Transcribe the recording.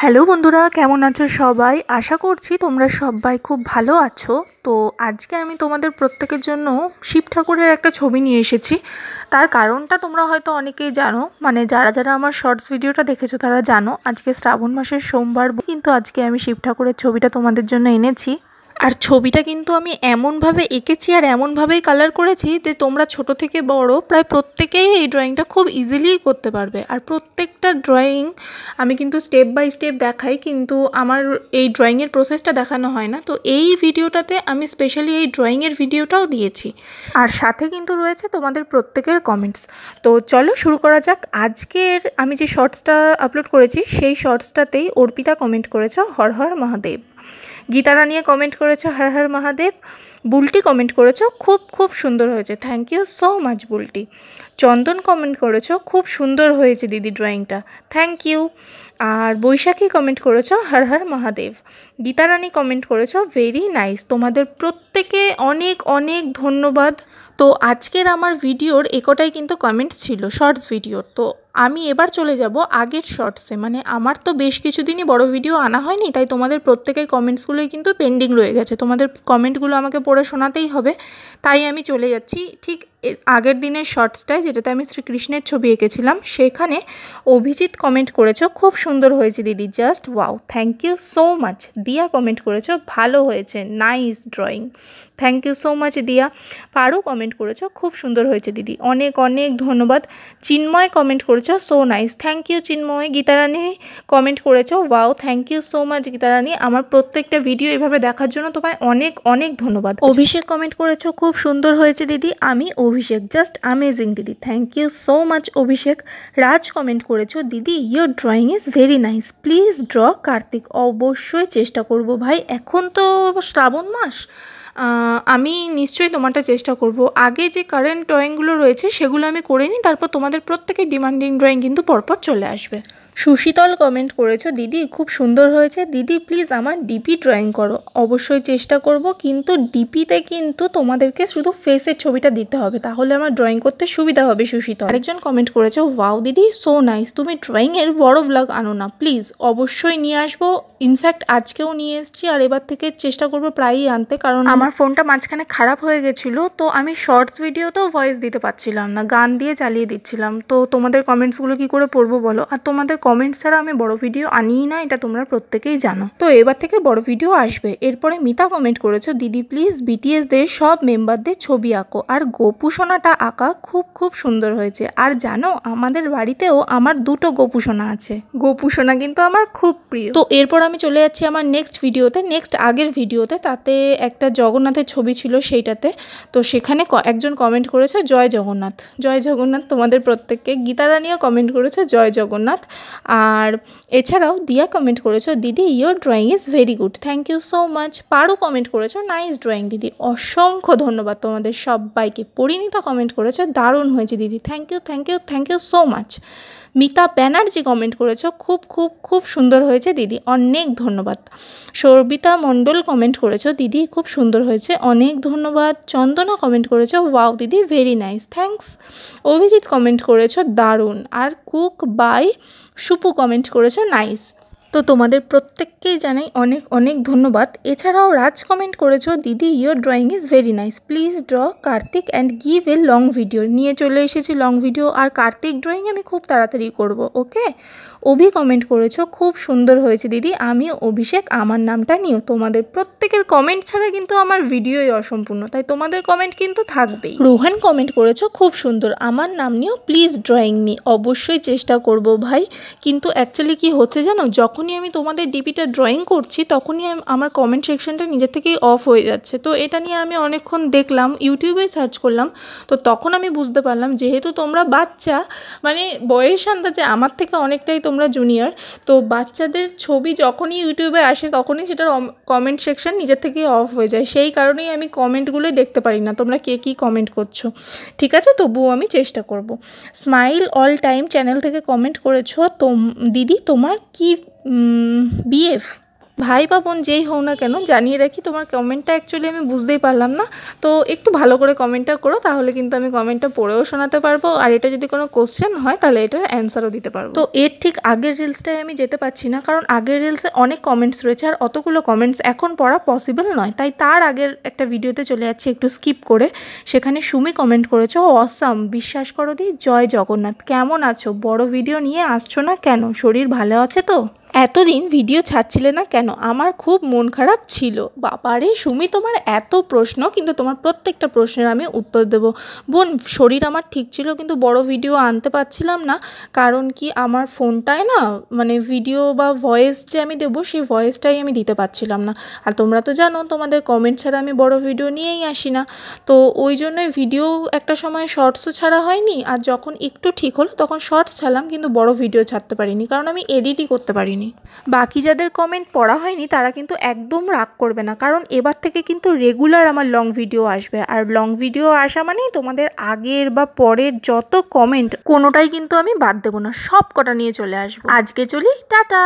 Hello বন্ধুরা, কেমন আছো সবাই? আশা করছি তোমরা সবাই খুব ভালো আছো। তো আজকে আমি তোমাদের প্রত্যেকের জন্য শিব ঠাকুরের একটা ছবি নিয়ে এসেছি। তার কারণটা তোমরা হয়তো অনেকেই জানো, মানে যারা যারা আমার শর্টস ভিডিওটা দেখেছো তারা জানো। আজকে শ্রাবণ মাসের সোমবার, কিন্তু আজকে আমি শিব ঠাকুরের ছবিটা তোমাদের জন্য এনেছি। আর ছবিটা কিন্তু আমি এমনভাবে এঁকেছি আর এমনভাবেই কালার করেছি যে তোমরা ছোট থেকে বড় প্রায় প্রত্যেকেই এই ড্রয়িংটা খুব ইজিলি করতে পারবে। আর প্রত্যেকটা ড্রয়িং আমি কিন্তু স্টেপ বাই স্টেপ দেখাই, কিন্তু আমার এই ড্রয়িংয়ের প্রসেসটা দেখানো হয় না। তো এই ভিডিওটাতে আমি স্পেশালি এই ড্রয়িংয়ের ভিডিওটাও দিয়েছি, আর সাথে কিন্তু রয়েছে তোমাদের প্রত্যেকের কমেন্টস। তো চলো শুরু করা যাক। আজকের আমি যে শর্টসটা আপলোড করেছি সেই শর্টসটাতেই অর্পিতা কমেন্ট করেছো হর হর মহাদেব, গীতারা নিয়ে কমেন্ট করেছো হর হর মহাদেব, বুলটি কমেন্ট করেছো খুব খুব সুন্দর হয়েছে, thank you so much Bulti. Chandan comment করেছো খুব সুন্দর হয়েছে দিদি ড্রয়িংটা, থ্যাংক ইউ। আর বৈশাখী কমেন্ট করেছো হর হর মহাদেব। গীতারানী কমেন্ট করেছো ভেরি নাইস। তোমাদের প্রত্যেকে অনেক অনেক ধন্যবাদ। তো আজকের আমার ভিডিওর একটাই কিন্তু কমেন্টস ছিল শর্টস ভিডিওর। তো আমি এবার চলে যাব আগের শর্টসে। মানে আমার তো বেশ কিছুদিনই বড় ভিডিও আনা হয়নি, তাই তোমাদের প্রত্যেকের কমেন্টসগুলোই কিন্তু পেন্ডিং রয়ে গেছে। তোমাদের কমেন্টগুলো আমাকে পড়ে শোনাতেই হবে, তাই আমি চলে যাচ্ছি ঠিক আগের দিনের শর্টসটায়, যেটাতে আমি শ্রীকৃষ্ণের ছবি এঁকেছিলাম। সেখানে অভিজিৎ কমেন্ট করেছো খুব সুন্দর হয়েছে দিদি, just wow, thank you so much. Diya comment করেছো ভালো হয়েছে, nice drawing, thank you so much Diya. Paru comment করেছো খুব সুন্দর হয়েছে দিদি, অনেক অনেক ধন্যবাদ। চিন্ময় কমেন্ট করেছো so nice, thank you Chinmoy. Gitarani comment করেছো wow, thank you so much Gitarani. আমার প্রত্যেকটা ভিডিও এভাবে দেখার জন্য তোমায় অনেক অনেক ধন্যবাদ। অভিষেক কমেন্ট করেছো খুব সুন্দর হয়েছে দিদি, আমি অভিষেক, জাস্ট অ্যামেজিং দিদি, thank you so much Abhishek. Raj comment করেছো দিদি your drawing is very nice, please draw Kartik. অবশ্যই চেষ্টা করব ভাই, এখন তো শ্রাবণ মাস, আমি নিশ্চয়ই তোমারটা চেষ্টা করব। আগে যে কারেন্ট ড্রয়িংগুলো রয়েছে সেগুলো আমি করে নিই, তারপর তোমাদের প্রত্যেকের ডিমান্ডিং ড্রয়িং কিন্তু পরপর চলে আসবে। সুশীতল কমেন্ট করেছো দিদি খুব সুন্দর হয়েছে, দিদি প্লিজ আমার ডিপি ড্রয়িং করো। অবশ্যই চেষ্টা করব, কিন্তু ডিপিতে কিন্তু তোমাদেরকে শুধু ফেসের ছবিটা দিতে হবে, তাহলে আমার ড্রয়িং করতে সুবিধা হবে। সুশীতল আরেকজন কমেন্ট করেছো ওয়াও দিদি সো নাইস, তুমি ড্রয়িংয়ের বড় ব্লগ আনো না প্লিজ। অবশ্যই নিয়ে আসবো, ইনফ্যাক্ট আজকেও নিয়ে এসেছি, আর এবার থেকে চেষ্টা করবো প্রায়ই আনতে, কারণ আমার ফোনটা মাঝখানে খারাপ হয়ে গেছিলো। তো আমি শর্টস ভিডিওতেও ভয়েস দিতে পারছিলাম না, গান দিয়ে চালিয়ে দিচ্ছিলাম। তো তোমাদের কমেন্টসগুলো কী করে পড়বো বলো? আর তোমাদের কমেন্টস ছাড়া আমি বড় ভিডিও আনিই না, এটা তোমরা প্রত্যেকেই জানো। তো এবার থেকে বড় ভিডিও আসবে। এরপরে মিতা কমেন্ট করেছো দিদি প্লিজ বিটিএসদের সব মেম্বারদের ছবি আঁকো, আর গোপুসোনাটা আঁকা খুব খুব সুন্দর হয়েছে। আর জানো আমাদের বাড়িতেও আমার দুটো গোপুসোনা আছে, গোপুসোনা কিন্তু আমার খুব প্রিয়। তো এরপর আমি চলে যাচ্ছি আমার নেক্সট ভিডিওতে, নেক্সট আগের ভিডিওতে। তাতে একটা জগন্নাথের ছবি ছিল সেইটাতে। তো সেখানে একজন কমেন্ট করেছে জয় জগন্নাথ, জয় জগন্নাথ তোমাদের প্রত্যেককে। গীতারানীও কমেন্ট করেছে জয় জগন্নাথ। আর এছাড়াও দিয়া কমেন্ট করেছো দিদি your drawing is very good, thank you so much. Paru comment করেছো নাইস ড্রয়িং দিদি, অসংখ্য ধন্যবাদ তোমাদের সবাইকে। পরিণীতা কমেন্ট করেছো দারুণ হয়েছে দিদি, thank you thank you thank you so much. Mita Banerjee comment করেছো খুব খুব খুব সুন্দর হয়েছে দিদি, অনেক ধন্যবাদ। সর্বিতা মণ্ডল কমেন্ট করেছো দিদি খুব সুন্দর হয়েছে, অনেক ধন্যবাদ। চন্দনা কমেন্ট করেছো ওয়াও দিদি very nice, thanks. Abhijit comment করেছো দারুণ। আর কুক বাই সুপু কমেন্ট করেছো নাইস। তো তোমাদের প্রত্যেককেই জানাই অনেক অনেক ধন্যবাদ। এছাড়াও রাজ কমেন্ট করেছো দিদি your drawing is very nice, please draw Kartik and give a long video. নিয়ে চলে এসেছি লং ভিডিও, আর কার্তিক ড্রয়িং আমি খুব তাড়াতাড়ি করব, ওকে। অভি কমেন্ট করেছো খুব সুন্দর হয়েছে দিদি, আমি অভিষেক, আমার নামটা নিও। তোমাদের প্রত্যেকের কমেন্ট ছাড়া কিন্তু আমার ভিডিওই অসম্পূর্ণ, তাই তোমাদের কমেন্ট কিন্তু থাকবেই। রোহান কমেন্ট করেছো খুব সুন্দর, আমার নাম নিও প্লিজ ড্রয়িং মি। অবশ্যই চেষ্টা করব ভাই, কিন্তু অ্যাকচুয়ালি কি হচ্ছে জানো, যখনই আমি তোমাদের ডিপিটা ড্রয়িং করছি তখনই আমার কমেন্ট সেকশনটা নিজে থেকেই অফ হয়ে যাচ্ছে। তো এটা নিয়ে আমি অনেকক্ষণ দেখলাম, ইউটিউবে সার্চ করলাম। তো তখন আমি বুঝতে পারলাম যেহেতু তোমরা বাচ্চা, মানে বয়স আন্দাজে আমার থেকে অনেকটাই তোমরা জুনিয়র, তো বাচ্চাদের ছবি যখনই ইউটিউবে আসে তখনই সেটার কমেন্ট সেকশন নিজের থেকেই অফ হয়ে যায়। সেই কারণেই আমি কমেন্টগুলোই দেখতে পারি না তোমরা কে কী কমেন্ট করছো। ঠিক আছে, তবুও আমি চেষ্টা করব। স্মাইল অল টাইম চ্যানেল থেকে কমেন্ট করেছো দিদি তোমার কি বিএফ, ভাই বা বোন যেই হও না কেন, জানিয়ে রাখি তোমার কমেন্টটা অ্যাকচুয়ালি আমি বুঝতেই পারলাম না, তো একটু ভালো করে কমেন্টটা করো, তাহলে কিন্তু আমি কমেন্টটা পড়েও শোনাতে পারবো, আর এটা যদি কোনো কোশ্চেন হয় তাহলে এটার অ্যান্সারও দিতে পারবো। তো এর ঠিক আগের রিলসটায় আমি যেতে পারছি না, কারণ আগের রিলসে অনেক কমেন্টস রয়েছে আর অতগুলো কমেন্টস এখন পড়া পসিবল নয়, তাই তার আগের একটা ভিডিওতে চলে যাচ্ছি একটু স্কিপ করে। সেখানে সুমি কমেন্ট করেছো, অসাম, বিশ্বাস করো দি, জয় জগন্নাথ, কেমন আছো, বড় ভিডিও নিয়ে আসছো না কেন, শরীর ভালো আছে তো, এতদিন ভিডিও ছাড়ছিলে না কেন, আমার খুব মন খারাপ ছিল। বাবারে সুমি, তোমার এত প্রশ্ন, কিন্তু তোমার প্রত্যেকটা প্রশ্নের আমি উত্তর দেবো। বোন, শরীর আমার ঠিক ছিল কিন্তু বড় ভিডিও আনতে পারছিলাম না, কারণ কি আমার ফোনটায় না মানে ভিডিও বা ভয়েস যে আমি দেবো সেই ভয়েসটাই আমি দিতে পারছিলাম না। আর তোমরা তো জানো তোমাদের কমেন্ট ছাড়া আমি বড় ভিডিও নিয়েই আসি না, তো ওই জন্যই ভিডিও একটা সময় শর্টসও ছাড়া হয়নি, আর যখন একটু ঠিক হলো তখন শর্টস ছাড়লাম, কিন্তু বড় ভিডিও ছাড়তে পারিনি কারণ আমি এডিটই করতে পারিনি। বাকি যাদের কমেন্ট পড়া হয়নি তারা কিন্তু একদম রাগ করবে না, কারণ এবার থেকে কিন্তু রেগুলার আমার লং ভিডিও আসবে, আর লং ভিডিও আসা মানেই তোমাদের আগের বা পরের যত কমেন্ট কোনোটাই কিন্তু আমি বাদ দেবো না, সব কটা নিয়ে চলে আসবো। আজকে চলি, টাটা।